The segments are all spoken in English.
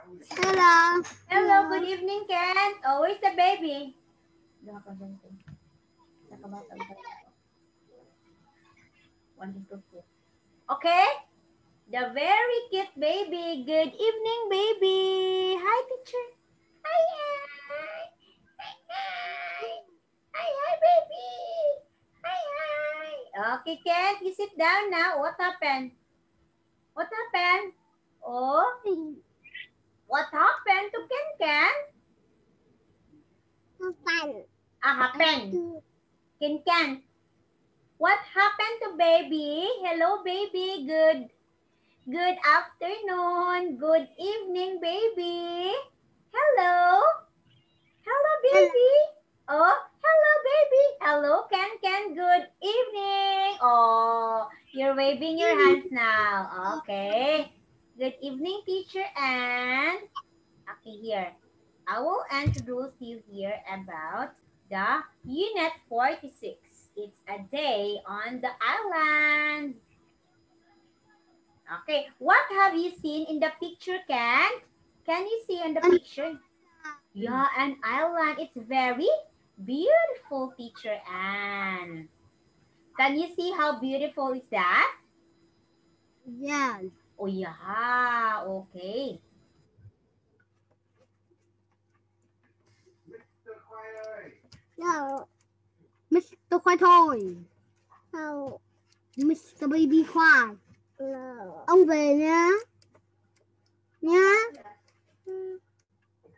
Hello. Hello, good evening, Ken. Oh, where's the baby? Okay? The very cute baby. Good evening, baby. Hi, teacher. Hi, hi. Hi, hi. Hi, hi, baby. Hi, hi. Okay, Ken, you sit down now. What happened? What happened? Oh, what happened to Ken Ken? Happened. Ken Ken. What happened to baby? Hello, baby. Good afternoon. Good evening, baby. Hello. Hello, baby. Oh, hello, baby. Hello, Ken Ken. Good evening. Oh, you're waving your hands now. Okay. Good evening, teacher. And okay, here. I will introduce you here about the Unit 46. It's a day on the island. Okay, what have you seen in the picture, Ken? Can you see in the picture? Yeah, an island. It's very beautiful, teacher Anne. Can you see how beautiful is that? Yes. Oh, yeah. Okay. No. Mr. Khoai thôi. No. Mr. Baby Khoai. No. Ông về nhá. Nhá.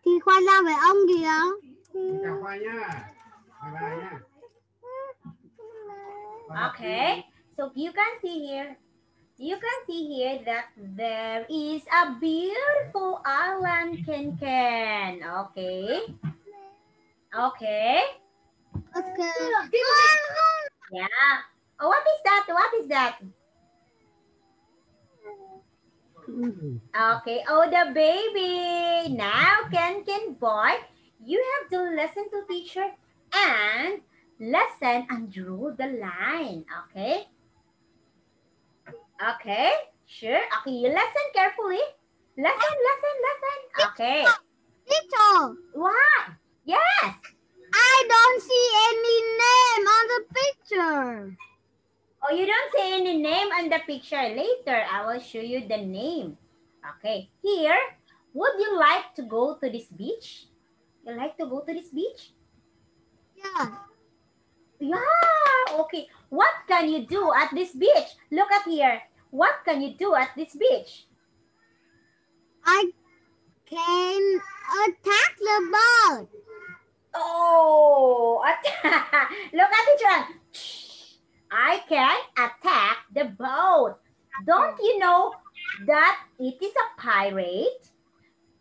Thì Khoai ra với ông kìa. Chào Khoai nhá. Bye bye nhá. Okay. So you can see here. You can see here that there is a beautiful island, Ken Ken. Okay. Okay. Okay. Yeah. Oh, what is that? What is that? Okay. Oh, the baby. Now, Ken Ken boy, you have to listen to teacher and listen and draw the line. Okay. Okay. Sure. Okay. You listen carefully. Listen. Okay. Teacher, What? Yes. I don't see any name on the picture. Oh, you don't see any name on the picture. Later, I will show you the name. Okay. Here, would you like to go to this beach? You like to go to this beach? Yeah. Yeah. Okay. What can you do at this beach? Look at here. What can you do at this beach? I can attack the boat. Oh, look at this one. I can attack the boat. Don't you know that it is a pirate?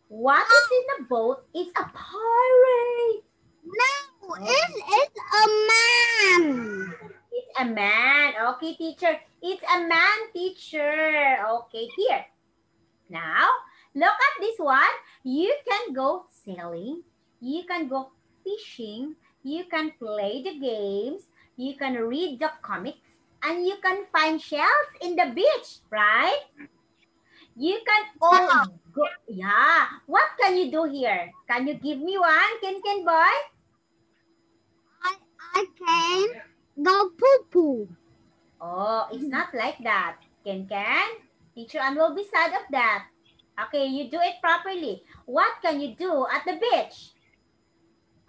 What is in the boat is a pirate. No, it's a man. It's a man. Okay, teacher. It's a man, teacher. Okay, here. Now, look at this one. You can go sailing. You can go fishing. You can play the games. You can read the comics. And you can find shells in the beach, right? You can all go. Yeah. What can you do here? Can you give me one, Ken boy? I can go poo-poo. Oh, it's not like that. Ken? Teacher Ann will be sad of that. Okay, you do it properly. What can you do at the beach?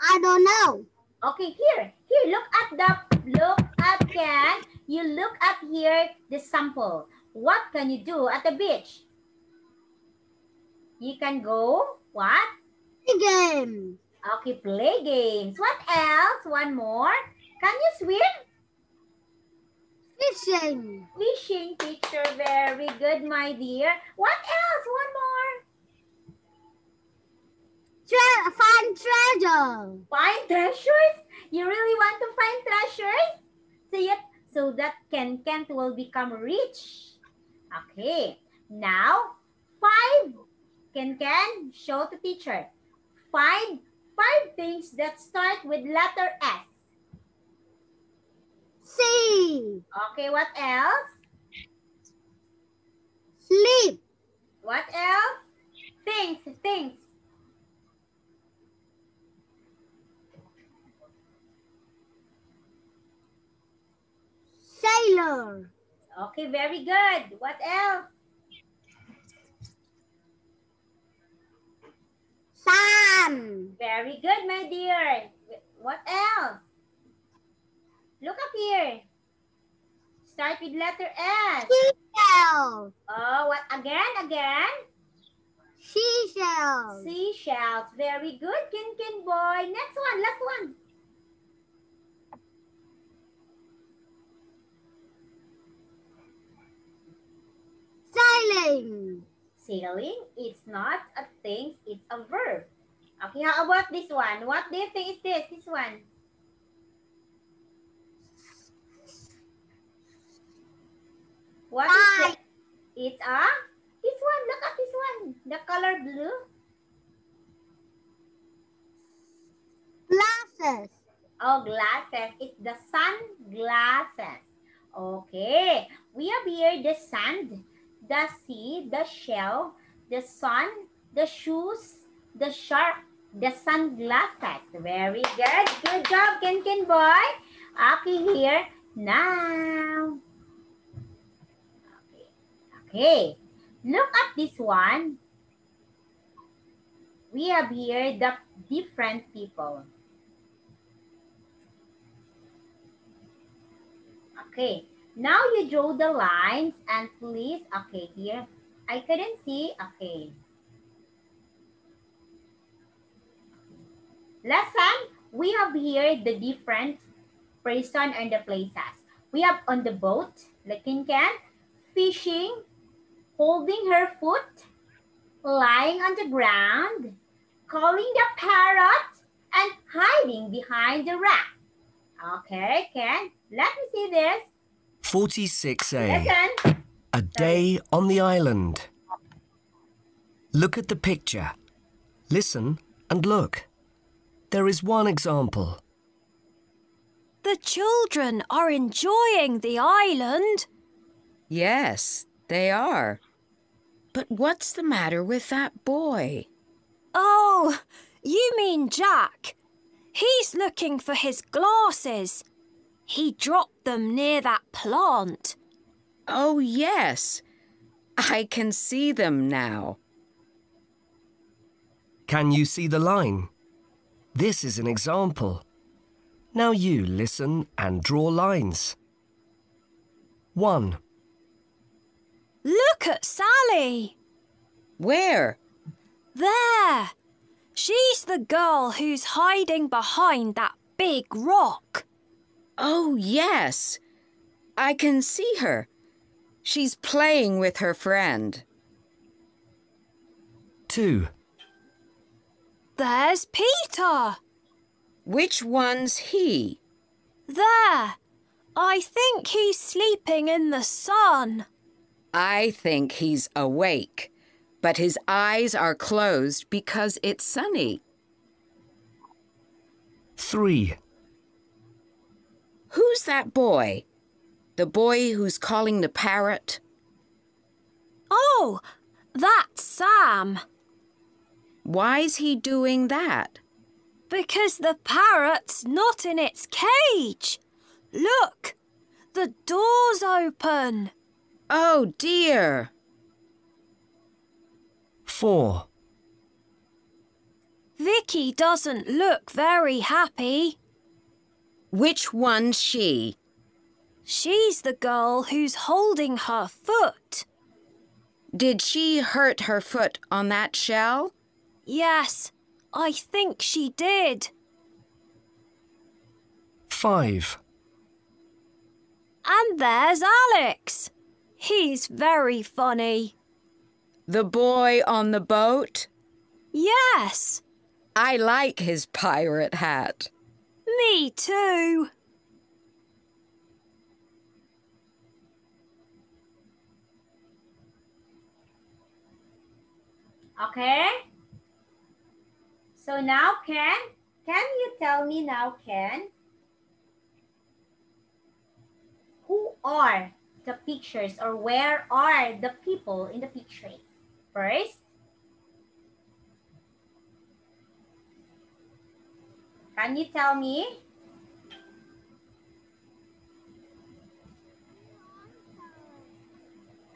I don't know. Okay, here, look at Ken. You look at here the sample. What can you do at the beach? You can go, what? Play game. Okay, play games. What else? One more. Can you swim? Fishing. Fishing, teacher. Very good, my dear. What else? One more. Find treasure. Find treasures? You really want to find treasures? See it? So that Ken will become rich. Okay. Now, 5. Ken, show to teacher. Find 5 things that start with letter S. See. Okay, what else? Sleep. What else? Things. Sailor. Okay, very good. What else? Sun. Very good, my dear. What else? Look up here. Start with letter S. Seashell. Oh, what again? Seashells. Seashells. Very good, Kin boy. Next one, last one. Sailing. Sailing, it's not a thing, it's a verb. Okay, how about this one? What do you think is this one? What is it? It's this one. Look at this one. The color blue. Glasses. Oh, glasses. It's the sunglasses. Okay. We have here the sand, the sea, the shell, the sun, the shoes, the shark, the sunglasses. Very good. Good job, Kin boy. Okay, here. Now. Okay. Look at this one. We have here the different people. Okay, now you draw the lines and please, okay, here, I couldn't see, okay. Lesson, we have here the different person and the places. We have on the boat, like in can, fishing, holding her foot, lying on the ground, calling the parrot, and hiding behind the rock. Okay, Ken, let me see this. 46A. Listen. A day on the island. Look at the picture. Listen and look. There is one example. The children are enjoying the island. Yes, they are. But what's the matter with that boy? Oh, you mean Jack. He's looking for his glasses. He dropped them near that plant. Oh, yes. I can see them now. Can you see the line? This is an example. Now you listen and draw lines. 1. Look at Sally. Where? There. She's the girl who's hiding behind that big rock. Oh, yes. I can see her. She's playing with her friend. 2. There's Peter. Which one's he? There. I think he's sleeping in the sun. I think he's awake, but his eyes are closed because it's sunny. 3. Who's that boy? The boy who's calling the parrot? Oh, that's Sam. Why's he doing that? Because the parrot's not in its cage. Look, the door's open. Oh, dear. 4. Vicky doesn't look very happy. Which one's she? She's the girl who's holding her foot. Did she hurt her foot on that shell? Yes, I think she did. 5. And there's Alex. He's very funny. The boy on the boat? Yes, I like his pirate hat. me too. Okay. So now, can you tell me now, Ken, who are the pictures or where are the people in the pictures? First, Can you tell me?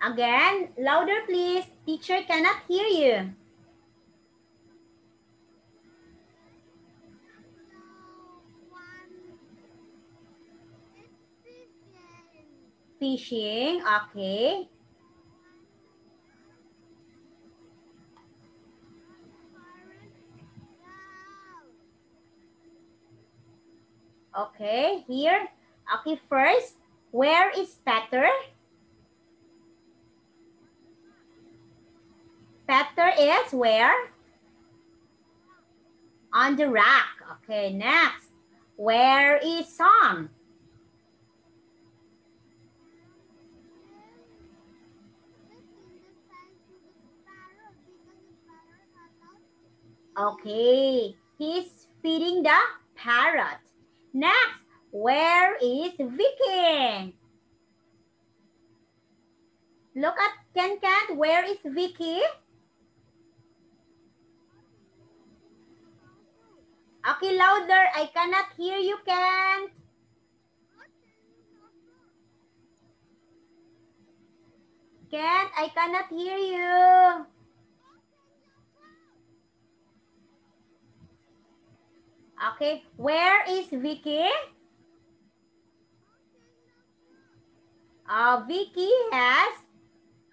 Again, louder please. Teacher cannot hear you. Fishing, okay. Okay, here. Okay, first, where is Peter? Peter is where? On the rock. Okay, next. Where is Sam? Okay, he's feeding the parrot. Next, where is Vicky? Look at Ken. Where is Vicky? Okay, louder. I cannot hear you, Ken. Ken, I cannot hear you. Okay, where is Vicky? Vicky has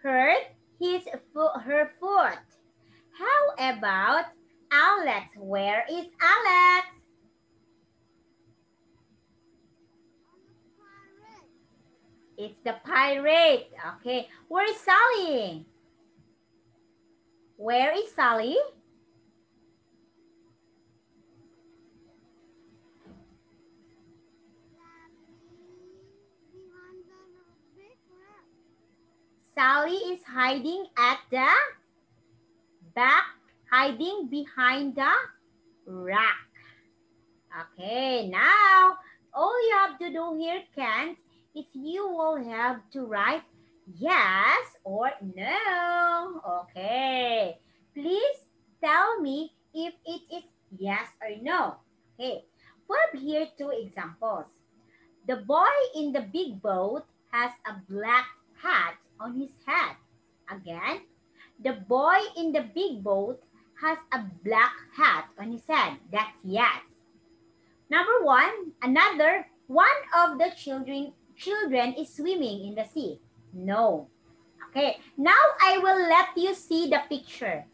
hurt her foot. How about Alex? Where is Alex? It's the pirate. Okay, where is Sally? Where is Sally? Sally is hiding at the back, hiding behind the rock. Okay, now all you have to do here, Kent, is you will have to write yes or no. Okay, please tell me if it is yes or no. Okay, we have here two examples. The boy in the big boat has a black hat on his head. Again, the boy in the big boat has a black hat on his head. That's yes. Number one, another one of the children is swimming in the sea. No. Okay, now I will let you see the picture.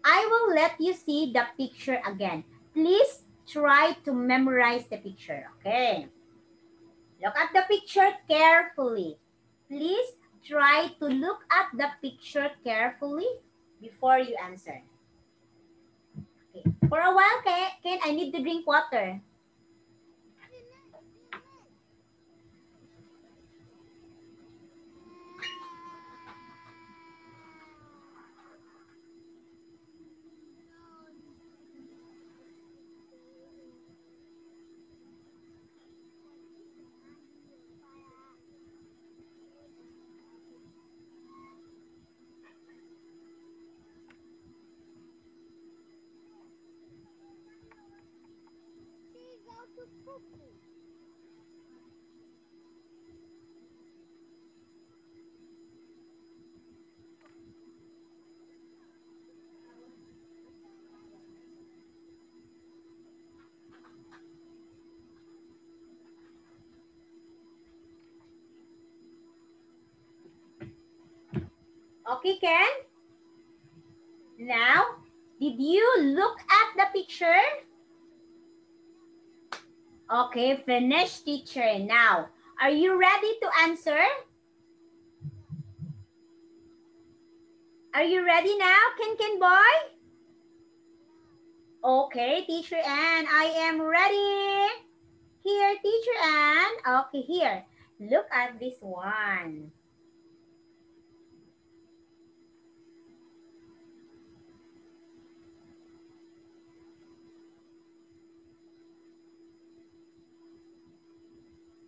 I will let you see the picture again. Please try to memorize the picture. Okay. Look at the picture carefully. Please try to look at the picture carefully before you answer. Okay. For a while, Ken, I need to drink water. Okay, Ken? Now, did you look at the picture? Okay, finish, teacher. Now, are you ready to answer? Are you ready now, Ken boy? Okay, teacher Ann, I am ready. Here, teacher Ann. Okay, here. Look at this one.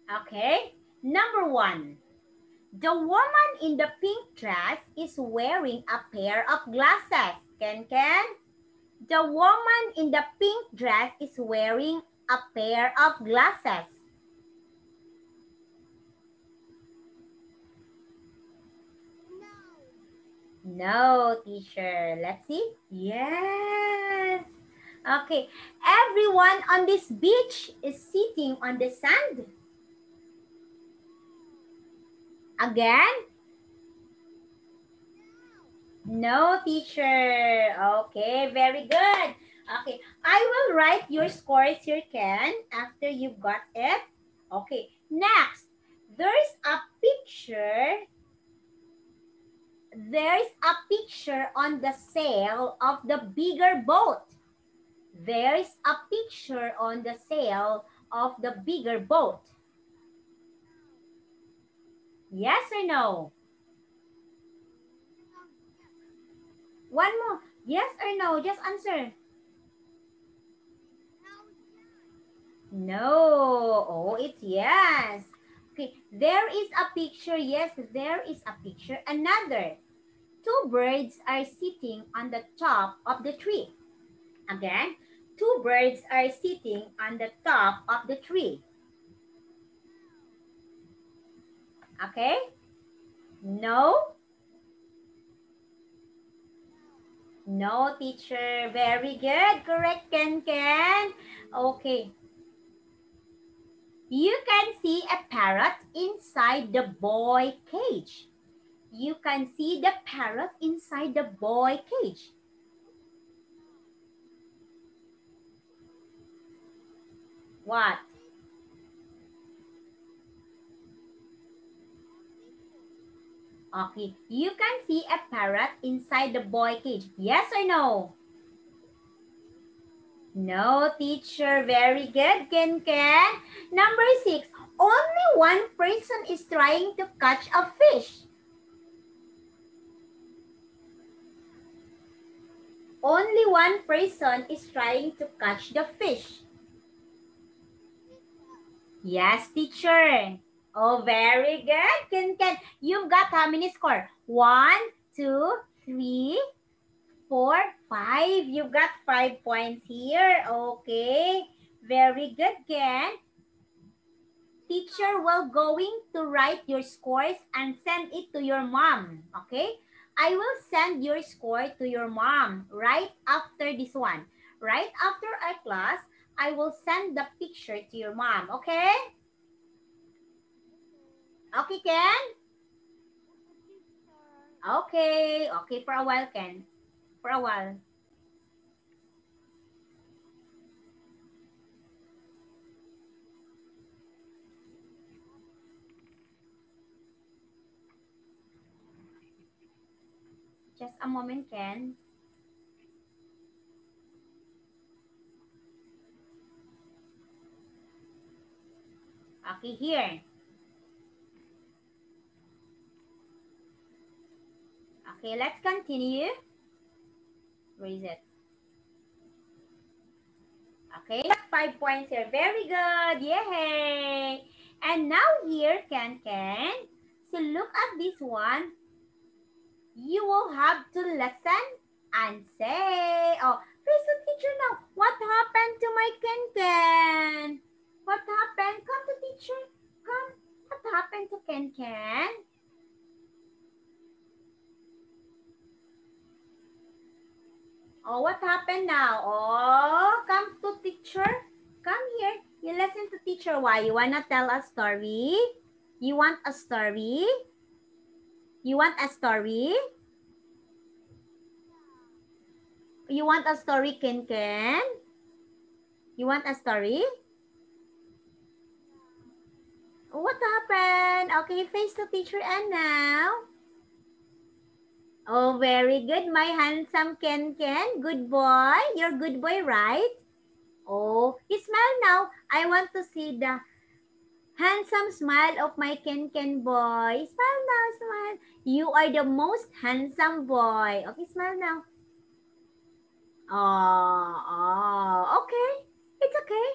Okay, number one. The woman in the pink dress is wearing a pair of glasses. Ken? The woman in the pink dress is wearing a pair of glasses? No, teacher. Let's see. Yes. Okay. Everyone on this beach is sitting on the sand. Again? No, teacher. Okay, very good. Okay, I will write your scores here, Ken, after you've got it. Okay, next. There's a picture. There's a picture on the sail of the bigger boat. There's a picture on the sail of the bigger boat. Yes or no? One more. Yes or no? Just answer. No. Oh, it's yes. Okay. There is a picture. Yes, there is a picture. Another. Two birds are sitting on the top of the tree. Again, two birds are sitting on the top of the tree. Okay? No? No, teacher. Very good. Correct, Ken. Okay. You can see a parrot inside the boy cage. You can see the parrot inside the boy cage. What? Okay, you can see a parrot inside the boy cage. Yes or no? No, teacher. Very good, Ken. Number 6. Only one person is trying to catch a fish. Only one person is trying to catch the fish. Yes, teacher. Oh, very good, Ken. You've got how many score? 1, 2, 3, 4, 5. You've got 5 points here. Okay. Very good, Ken. Teacher will going to write your scores and send it to your mom. Okay? I will send your score to your mom right after this one. Right after our class, I will send the picture to your mom. Okay? Okay, Ken? Okay. Okay, for a while, Ken. For a while. Just a moment, Ken. Okay, here. Okay, let's continue. Where is it? Okay, 5 points here. Very good. Yay! And now here, Ken. So look at this one. You will have to listen and say, oh, face the teacher now. What happened to my Ken? What happened? Come to teacher. Come. What happened to Ken? Oh, what happened now? Oh, come to teacher. Come here. You listen to teacher. Why? You want to tell a story? You want a story? You want a story? You want a story, Ken? You want a story? What happened? Okay, face the teacher and now. Oh, very good, my handsome Ken. Good boy. You're a good boy, right? Oh, you smile now. I want to see the handsome smile of my Ken boy. Smile now, smile. You are the most handsome boy. Okay, smile now. Oh, okay. It's okay.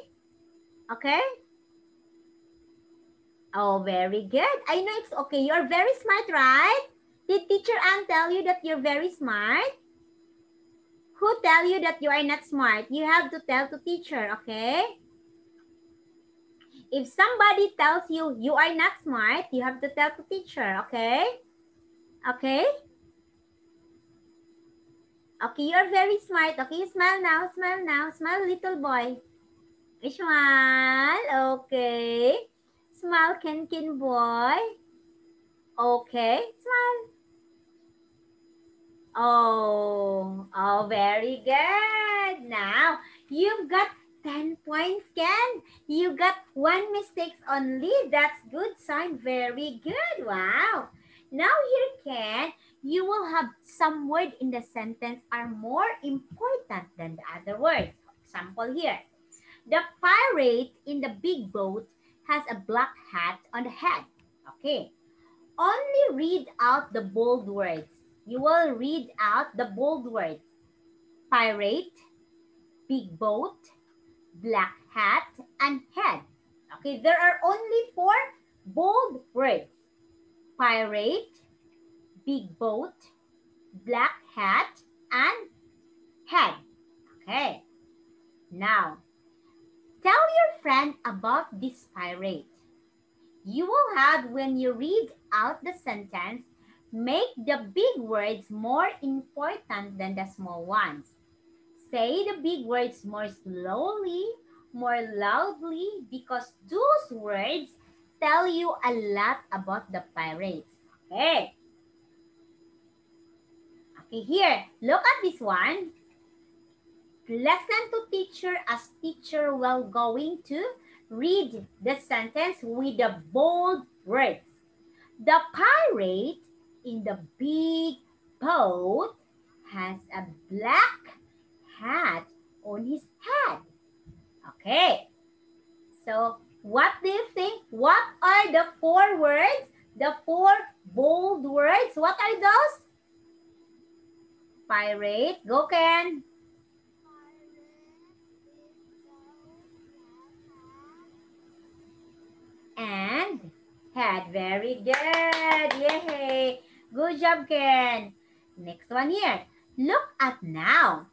Okay? Oh, very good. I know it's okay. You're very smart, right? Did teacher Ann tell you that you're very smart? Who tell you that you are not smart? You have to tell to teacher, okay? If somebody tells you you are not smart, you have to tell the teacher, okay? Okay? Okay, you're very smart. Okay, smile now, smile now. Smile, little boy. Smile, okay. Smile, Ken boy. Okay, smile. Oh, very good. Now, you've got 10 points, Ken. You got 1 mistake only. That's good sign. Very good. Wow. Now here, Ken, you will have some word in the sentence are more important than the other words. Example here. The pirate in the big boat has a black hat on the head. Okay. Only read out the bold words. You will read out the bold words. Pirate, big boat, black hat, and head. Okay, there are only 4 bold words. Pirate, big boat, black hat, and head. Okay, now, tell your friend about this pirate. You will have, when you read out the sentence, make the big words more important than the small ones. Say the big words more slowly, more loudly, because those words tell you a lot about the pirates. Okay. Okay, here, look at this one. Listen to teacher as teacher will going to read the sentence with the bold words. The pirate in the big boat has a black hat on his head. Okay. So, what do you think? What are the 4 words? The 4 bold words? What are those? Pirate. Go, Ken. And head. Very good. Yay. Good job, Ken. Next one here. Look at now.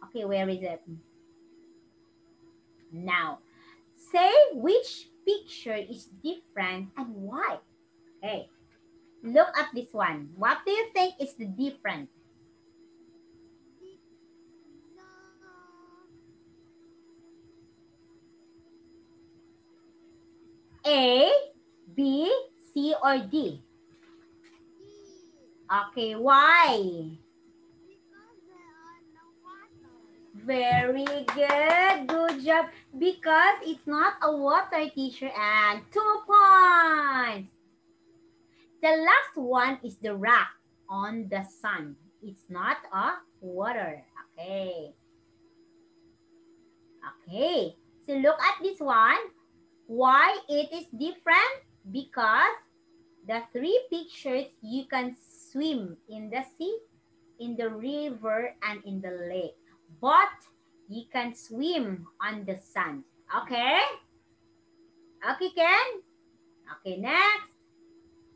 Okay, where is it? Now. Say which picture is different and why. Okay. Look at this one. What do you think is the different? A, B, C, or D? Okay, why? Very good. Good job. Because it's not a water, teacher, and 2 points. The last one is the rock on the sun. It's not a water. Okay. Okay. So look at this one. Why it is different? Because the 3 pictures you can swim in the sea, in the river, and in the lake. But you can swim on the sand. Okay? Okay, Ken? Okay, next.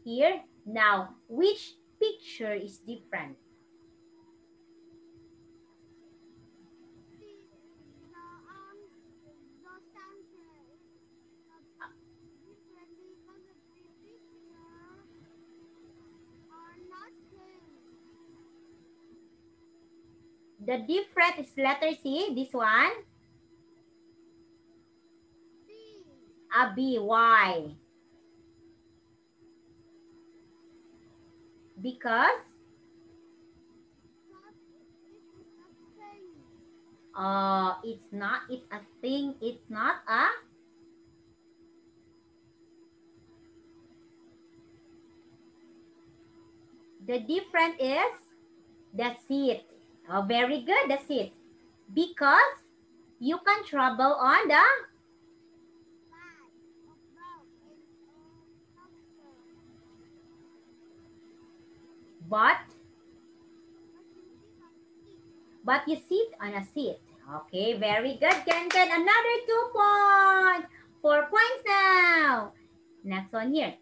Here. Now, which picture is different? The different is letter C, this one. A B, why? Because? It's not, it's a thing, it's not a? The different is the seat. Oh, very good, the seat. Because you can travel on the but you sit on a seat. Okay, very good, Ken. Another 2 points. 4 points now. Next one here.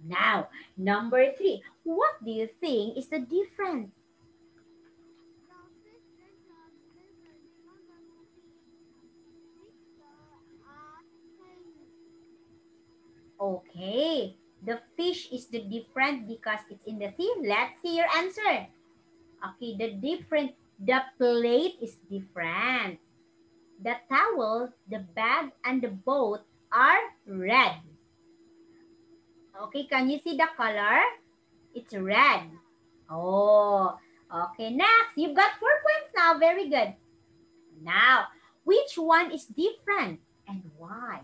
Now, number 3. What do you think is the difference? Okay. The fish is the different because it's in the sea. Let's see your answer. Okay, the plate is different. The towel, the bag, and the boat are red. Okay, can you see the color? It's red. Oh, okay. Next, you've got 4 points now. Very good. Now, which one is different and why?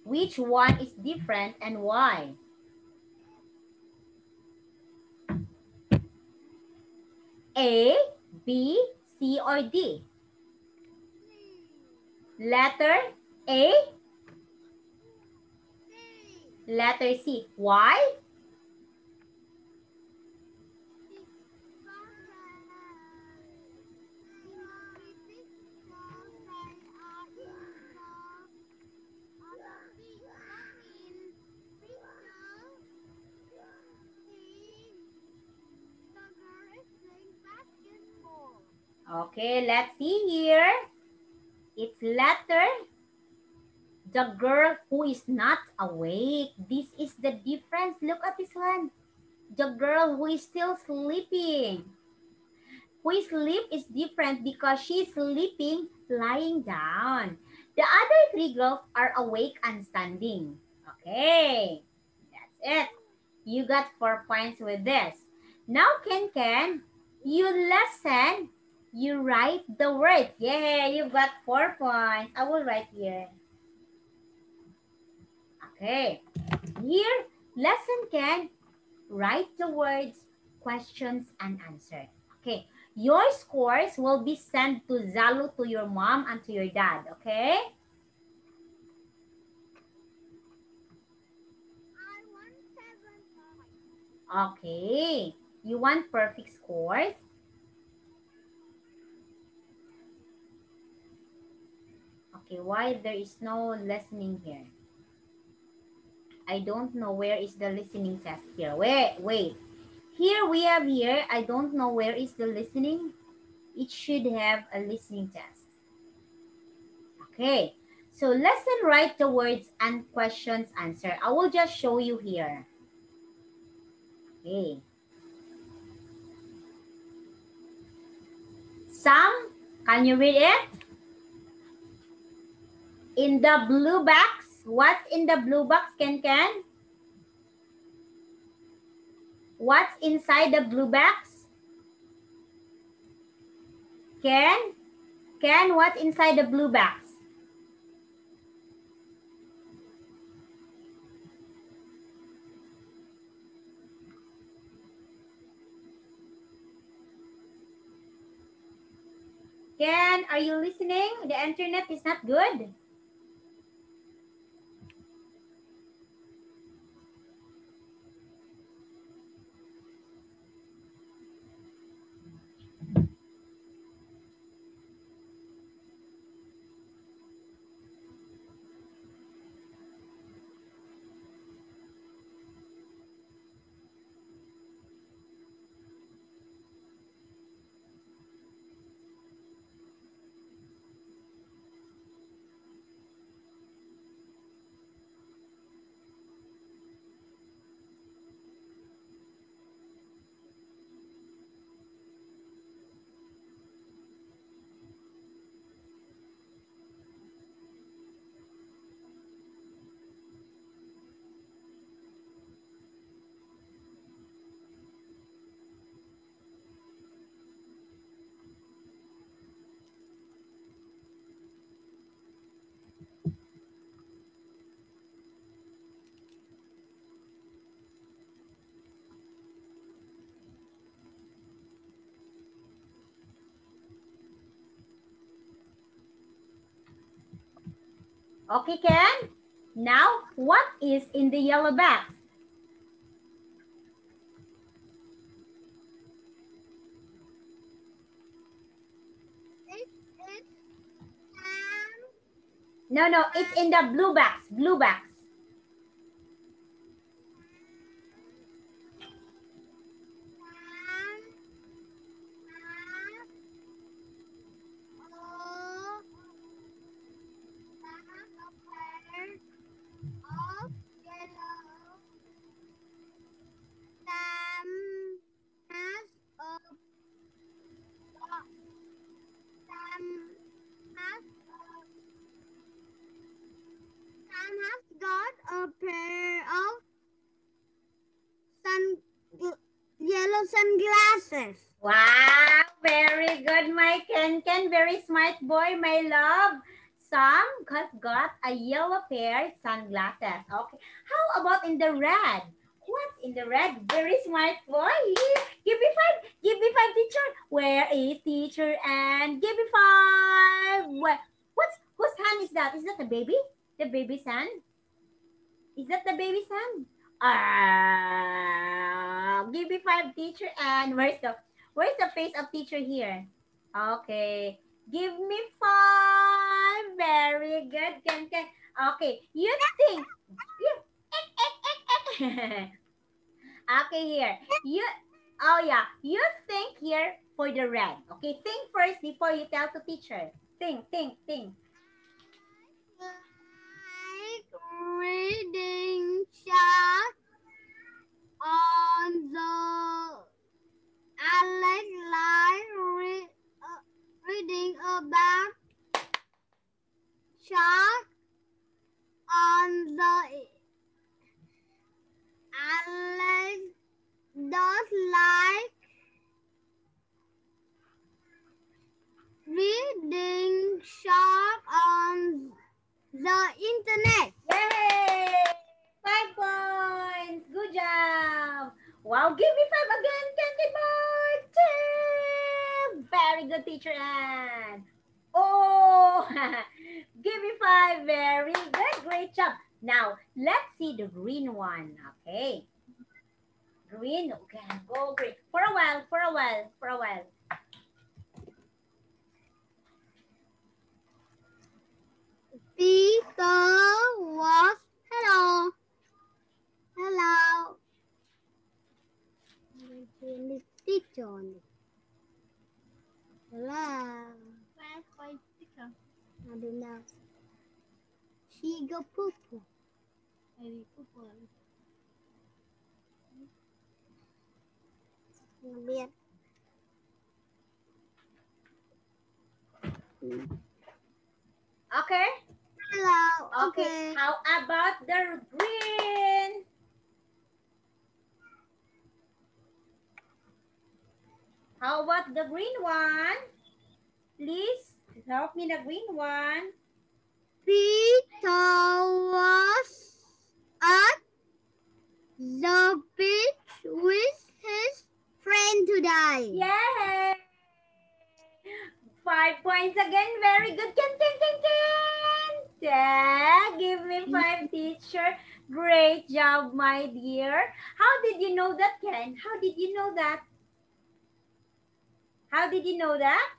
Which one is different and why? A, B, C, or D? Letter A? Letter C. Why? Okay, let's see here. It's letter the girl who is not awake. This is the difference. Look at this one. The girl who is still sleeping. Who sleep is different because she's sleeping lying down. The other 3 girls are awake and standing. Okay, that's it. You got 4 points with this. Now, Ken, you listen. You write the words. Yeah, you got 4 points. I will write here. Okay. Here, lesson Ken, write the words, questions, and answer. Okay. Your scores will be sent to Zalo, to your mom, and to your dad. Okay? I want 7 points. Okay. You want perfect scores? Okay, why there is no listening here? I don't know where is the listening test here. Wait. Here we have here, I don't know where is the listening. It should have a listening test. Okay, so lesson write the words and questions answer. I will just show you here. Okay. Sam, can you read it? In the blue box. What's in the blue box, Ken? What's inside the blue box? Ken, what's inside the blue box? Ken, are you listening? The internet is not good. Okay, Ken. Now, what is in the yellow box? No, it's in the blue box. Blue box. sunglasses. Wow, very good, my Ken. Very smart boy, my love. Sam has got a yellow pair sunglasses. Okay. How about in the red? What's in the red? Very smart boy. Give me five. Give me five, teacher. Where is teacher? And give me five. Whose hand is that? Is that the baby? The baby's hand? Is that the baby's hand? Give me five, teacher. And where's the face of teacher here? Okay. Give me five. Very good. Ken. Okay. You think. Okay, here. You think here for the red. Okay, think first before you tell to teacher. Think. Like reading chart on the Alex like reading about chart on the Alex does like reading chart on the internet. Yay! 5 points. Good job. Wow, give me 5 again, Candy Boy. 10. Very good, teacher Ann. Oh, give me 5. Very good. Great job. Now, let's see the green one. Okay. Green. Okay, go green. For a while. Peter was hello. Teacher. Hello. Where's my teacher? I don't know. She go poo poo. Không biết. Okay. Hello. Okay. Okay. How about the green? How about the green one? Please help me the green one. Peter was at the beach with his friend today. Yay! 5 points again. Very good. Ken. Give me 5, teacher. Great job, my dear. How did you know that, Ken? How did you know that? How did you know that?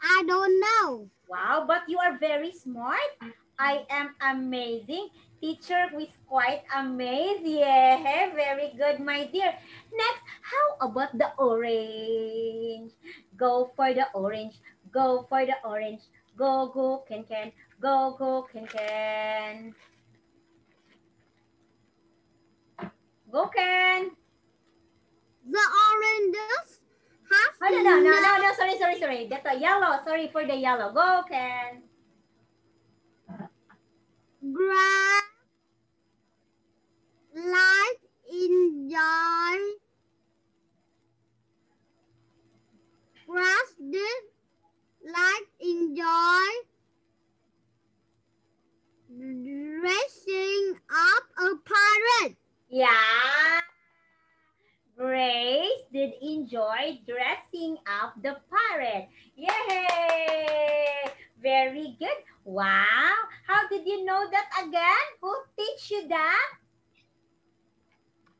I don't know. Wow, but you are very smart. I am amazing. Teacher is quite amazed. Yeah, very good, my dear. Next, how about the orange? Go for the orange. Go for the orange. Go, Ken. Go, Ken. Go, Ken. The oranges have Oh, no. Sorry. That's a yellow. Sorry for the yellow. Go, Ken. grass like enjoy. Grass did like enjoy dressing up a pirate. Yeah. Grace did enjoy dressing up the pirate. Yay! Very good. Wow. How did you know that again? Who teach you that?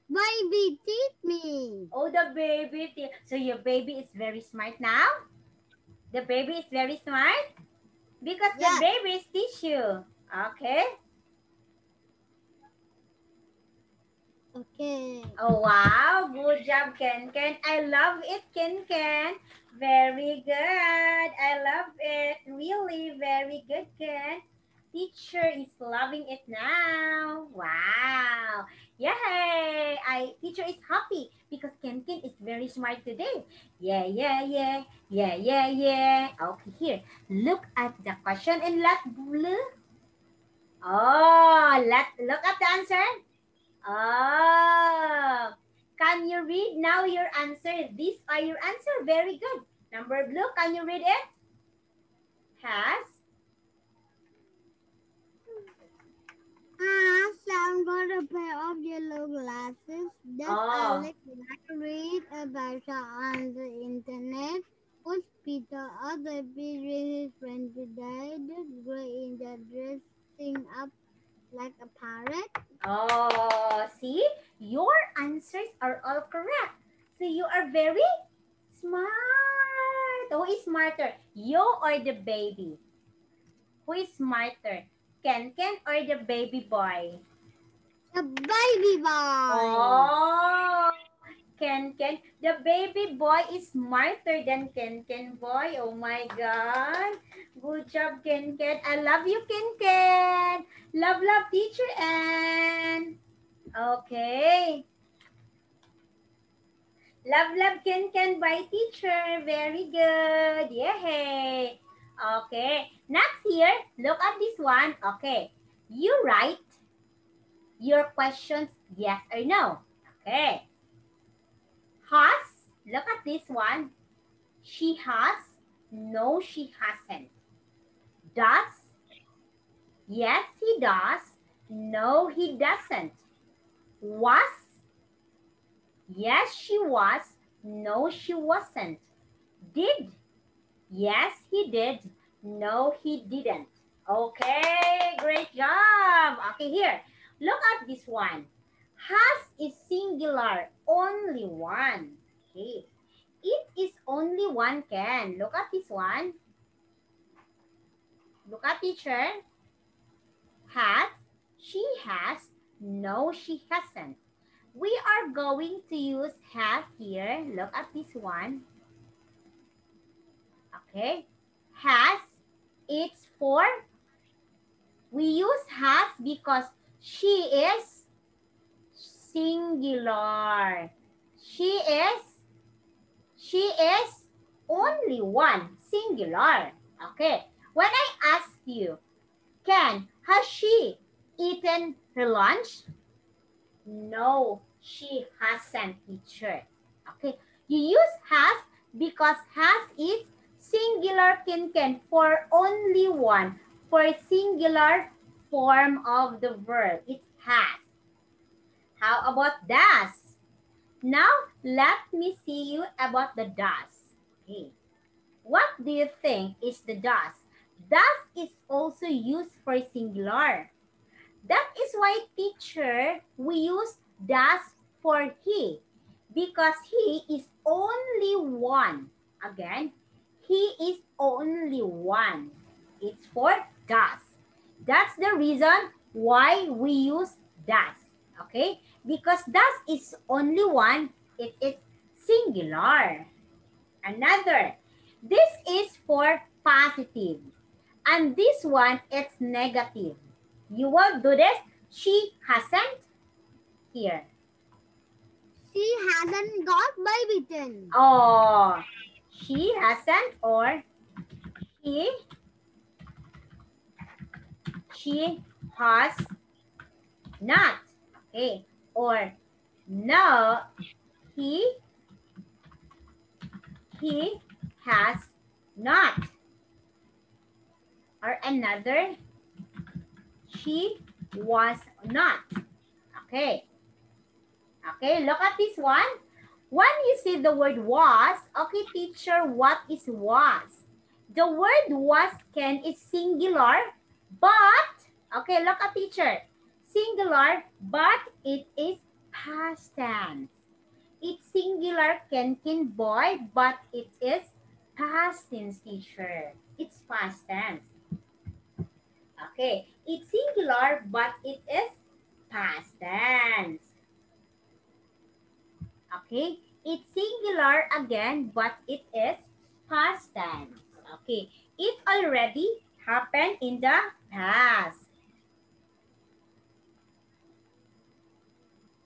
Baby, teach me. Oh, the baby. So your baby is very smart now? The baby is very smart? Because Yes. the babies teach you. Okay. Okay. Oh, wow. Good job, Ken. I love it, Ken. Very good. I love it. Really, very good, Ken. Teacher is loving it now. Wow. Yay. Teacher is happy because Ken is very smart today. Yeah. Okay, here. Look at the question in light blue. Oh, look at the answer. Oh, Can you read now your answer? These are your answer. Very good. Number blue, can you read it? Has. Sam got a pair of yellow glasses. Does Oh. Alex read about on the internet? Was Peter other with his friend today? Does Granger dressing up like a parrot? Oh, see? Your answers are all correct. So you are very smart. Who is smarter? You or the baby? Who is smarter? Ken or the baby boy? The baby boy. Oh, Ken. The baby boy is smarter than Ken boy. Oh my God. Good job, Ken. I love you, Ken. Love, teacher Ann. Okay. Love, Ken by teacher. Very good. Yay. Okay. Next here, look at this one. Okay. You write your questions yes or no. Okay. Has, look at this one. She has, no, she hasn't. Does, yes, he does, no, he doesn't. Was, yes, she was, no, she wasn't. Did, yes, he did, no, he didn't. Okay, great job. Okay, here, look at this one. Has is singular, only one. Okay. It is only one can. Look at this one. Look at teacher. Has, she has, no, she hasn't. We are going to use has here. Look at this one. Okay. Has, it's for, we use has because she is singular. She is only one, singular. Okay. When I ask you, has she eaten her lunch? No, she hasn't, teacher. Okay. You use has because has is singular Ken for only one, for singular form of the verb. It has. How about does? Now, let me see you about the does. Okay. What do you think is the does? Does is also used for singular. That is why, teacher, we use does for he. Because he is only one. Again, he is only one. It's for does. That's the reason why we use does. Okay? Because does is only one, it is singular. Another, this is for positive. And this one, it's negative. You will do this. She hasn't. Here. She hasn't got bitten. Oh, she hasn't or she has not. Okay. Or no, he has not. Or another, she was not. Okay. Okay, look at this one. When you see the word was, okay, teacher, what is was? The word was is singular, but, okay, look at teacher. Singular, but it is past tense. It's singular can boy, but it is past tense, teacher. It's past tense. Okay, it's singular, but it is past tense. Okay, it's singular again, but it is past tense. Okay, it already happened in the past.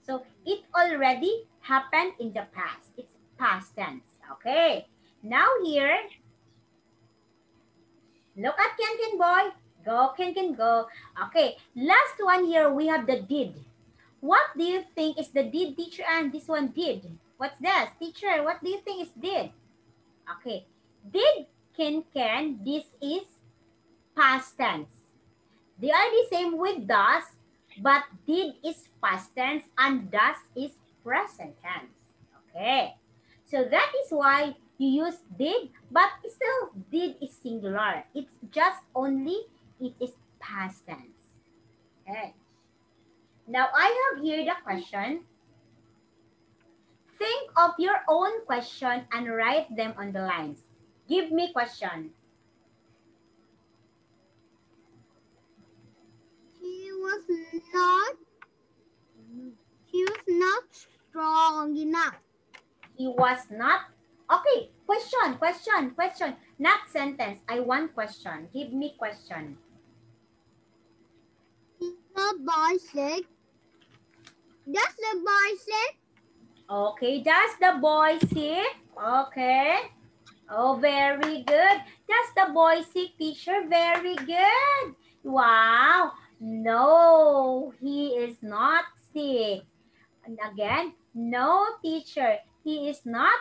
So, it already happened in the past. It's past tense. Okay, now here, look at Ken boy. Go, Ken, go. Okay, last one here, we have the did. What do you think is the did, teacher? And this one did. What's this? Teacher, what do you think is did? Okay. Did, can. This is past tense. They are the same with does, but did is past tense and does is present tense. Okay. So that is why you use did, but still did is singular. It's just only it is past tense. Okay. Now I have here the question. Think of your own question and write them on the lines. Give me question. She was not strong enough. He was not. Okay, question. Not sentence. I want question. Give me question. Is the boy sick? Does the boy sick? Okay, does the boy sick? Okay. Oh, very good. Does the boy sick, teacher? Very good. Wow. No, he is not sick. And again, no, teacher. He is not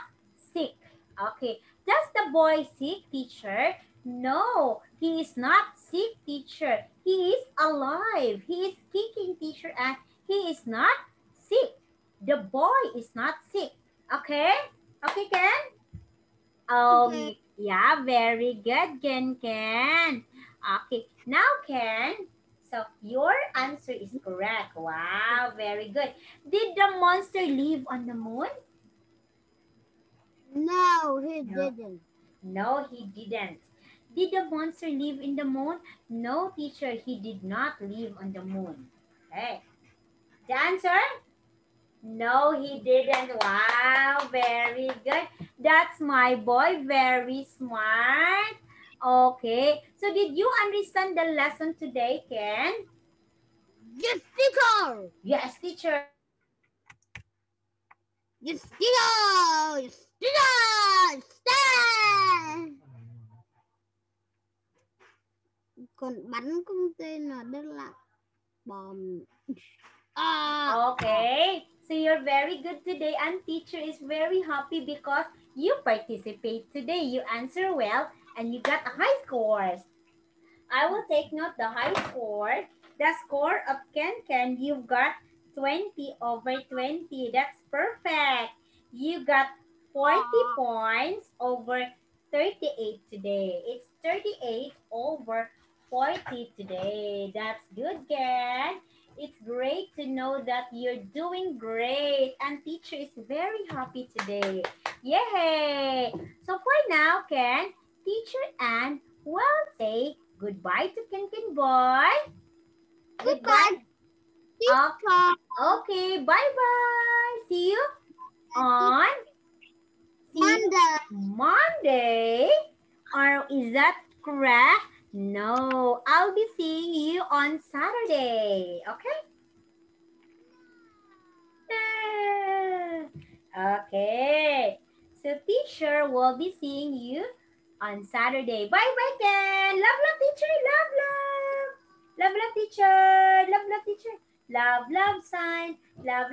sick. Okay. Does the boy sick, teacher? No, he is not sick, teacher. He is alive. He is kicking, teacher, and he is not sick. The boy is not sick. Okay? Okay, Ken? Okay. Yeah, very good, Ken. Okay, now, Ken. So, your answer is correct. Wow, very good. Did the monster live on the moon? No, he No. didn't. No, he didn't. Did the monster live in the moon? No, teacher, he did not live on the moon. Okay. The answer? No, he didn't. Wow, very good. That's my boy, very smart. Okay. So did you understand the lesson today, Ken? Yes, teacher. Yes, teacher. Yes, teacher. Yes, teacher. Stay. Còn bắn con tên là rất là bom. Okay. So you're very good today and teacher is very happy because you participate today. You answer well and you got a high scores. I will take note the high score. The score of Ken, you've got 20 over 20. That's perfect. You got 40 points over 38 today. It's 38 over 40 today. That's good, Ken. It's great to know that you're doing great and teacher is very happy today. Yay! So for now, Ken, teacher and will say goodbye to Ken boy. Goodbye. Okay, bye-bye. See you on Monday. Or is that correct? No, I'll be seeing you on Saturday. Okay? Okay. So teacher will be seeing you on Saturday. Bye-bye, Ken. Love, teacher. Love, teacher. Love, teacher. Love, sign. Love,